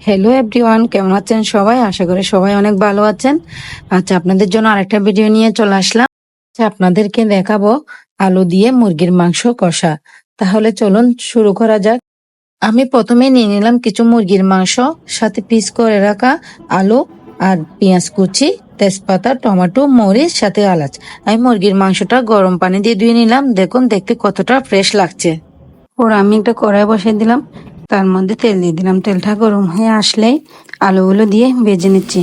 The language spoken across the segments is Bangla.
হ্যালো এভরিওয়ান, কেমন আছেন সবাই? আশা করি সবাই অনেক ভালো আছেন। আচ্ছা, আপনাদের জন্য আরেকটা ভিডিও নিয়ে চলে আসলাম। আচ্ছা, আপনাদেরকে দেখাবো আলু দিয়ে মুরগির মাংস কষা। তাহলে চলুন শুরু করা যাক। আমি প্রথমে নিয়ে নিলাম কিছু মুরগির মাংস, সাথে পিস করে রাখা আলু আর পেঁয়াজ কুচি, তেজপাতা, টমেটো, মরিচ, সাথে এলাচ। আমি মুরগির মাংসটা গরম পানি দিয়ে ধুয়ে নিলাম। দেখুন দেখতে কতটা ফ্রেশ লাগছে। ওর আমি একটা কড়াই বসিয়ে দিলাম, তার মধ্যে তেল দিয়ে দিলাম। তেলটা গরম হয়ে আসলেই আলুগুলো দিয়ে ভেজে নিচ্ছি।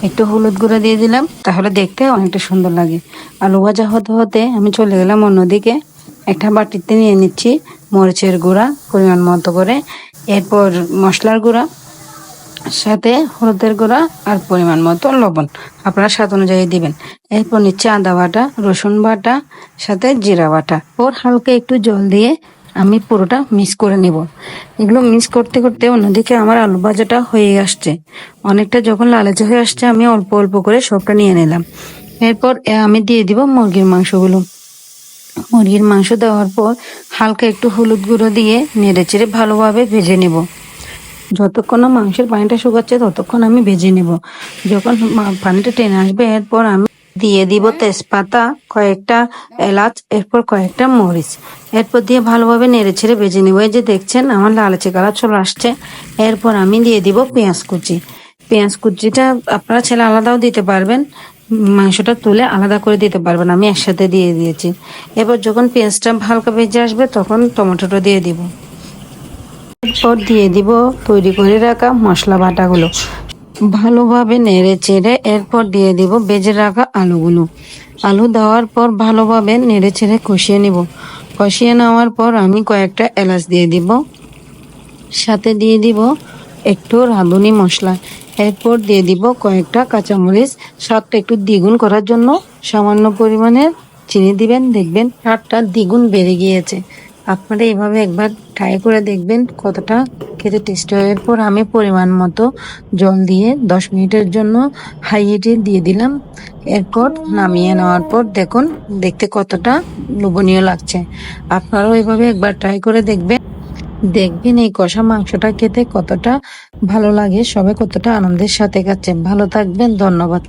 একটু হলুদ গুঁড়ো দিয়ে দিলাম, তাহলে দেখতে অনেকটা সুন্দর লাগে। আলু ভাজা হতে হতে আমি চলে গেলাম অন্যদিকে। একটা বাটিতে নিয়ে নিচ্ছি মরিচের গুঁড়া পরিমাণ মতো করে, এরপর মশলার গুঁড়া, সাথে হলুদের গুঁড়া আর পরিমাণ মতো লবণ আপনারা স্বাদ অনুযায়ী দিবেন। এরপর নিচ্ছে আদা বাটা, রসুন বাটা, সাথে জিরা বাটা। ওর হালকা একটু জল দিয়ে আমি পুরোটা মিক্স করে নিব। এগুলো মিক্স করতে করতে অন্যদিকে আমার আলু ভাজাটা হয়ে আসছে। অনেকটা যখন লালচে হয়ে আসছে, আমি অল্প অল্প করে সবটা নিয়ে নিলাম। এরপর আমি দিয়ে দিব মুরগির মাংসগুলো। মুরগির মাংস দেওয়ার পর হালকা একটু হলুদ গুঁড়ো দিয়ে নেড়ে চেড়ে ভালোভাবে ভেজে নেব। যতক্ষণ না মাংসের পানিটা শুকাচ্ছে ততক্ষণ আমি ভেজে নেব। যখন পানিটা টেনে আসবে, এরপর আমি দিয়ে দিব তেজপাতা, কয়েকটা এলাচ, এরপর কয়েকটা মরিচ। এরপর দিয়ে ভালোভাবে নেড়ে ছেড়ে ভেজে নেব। এই যে দেখছেন আমার লালচে কালার চলে আসছে। এরপর আমি দিয়ে দিব পেঁয়াজ কুচি। পেঁয়াজ কুচিটা আপনারা ছেলে আলাদাও দিতে পারবেন, মাংসটা তুলে আলাদা করে দিতে পারবেন। আমি একসাথে দিয়ে দিয়েছি। এরপর যখন পেঁয়াজটা হালকা ভেজে আসবে তখন টমেটোটা দিয়ে দিব। এরপর দিয়ে দিব তৈরি করে রাখা মশলা বাটাগুলো। ভালোভাবে নেড়ে চেড়ে এরপর দিয়ে দিব ভেজে রাখা আলুগুলো। আলু দেওয়ার পর ভালোভাবে নেড়ে চেড়ে কষিয়ে নিব। কষিয়ে নেওয়ার পর আমি কয়েকটা এলাচ দিয়ে দিব, সাথে দিয়ে দিব একটু রাঁধুনি মশলা। এরপর দিয়ে দিব কয়েকটা কাঁচামরিচ। স্বাদটা একটু দ্বিগুণ করার জন্য সামান্য পরিমাণের চিনি দিবেন, দেখবেন স্বাদটা দ্বিগুণ বেড়ে গিয়েছে। আপনারা এইভাবে একবার ট্রাই করে দেখবেন কতটা খেতে টেস্টি হয়। এরপর আমি পরিমাণ মতো জল দিয়ে 10 মিনিটের জন্য হাই হিটে দিয়ে দিলাম। এরপর নামিয়ে নেওয়ার পর দেখুন দেখতে কতটা লোভনীয় লাগছে। আপনারাও এইভাবে একবার ট্রাই করে দেখবেন। দেখবেন এই কষা মাংসটা খেতে কতটা ভালো লাগে, সবাই কতটা আনন্দের সাথে খাচ্ছে। ভালো থাকবেন, ধন্যবাদ।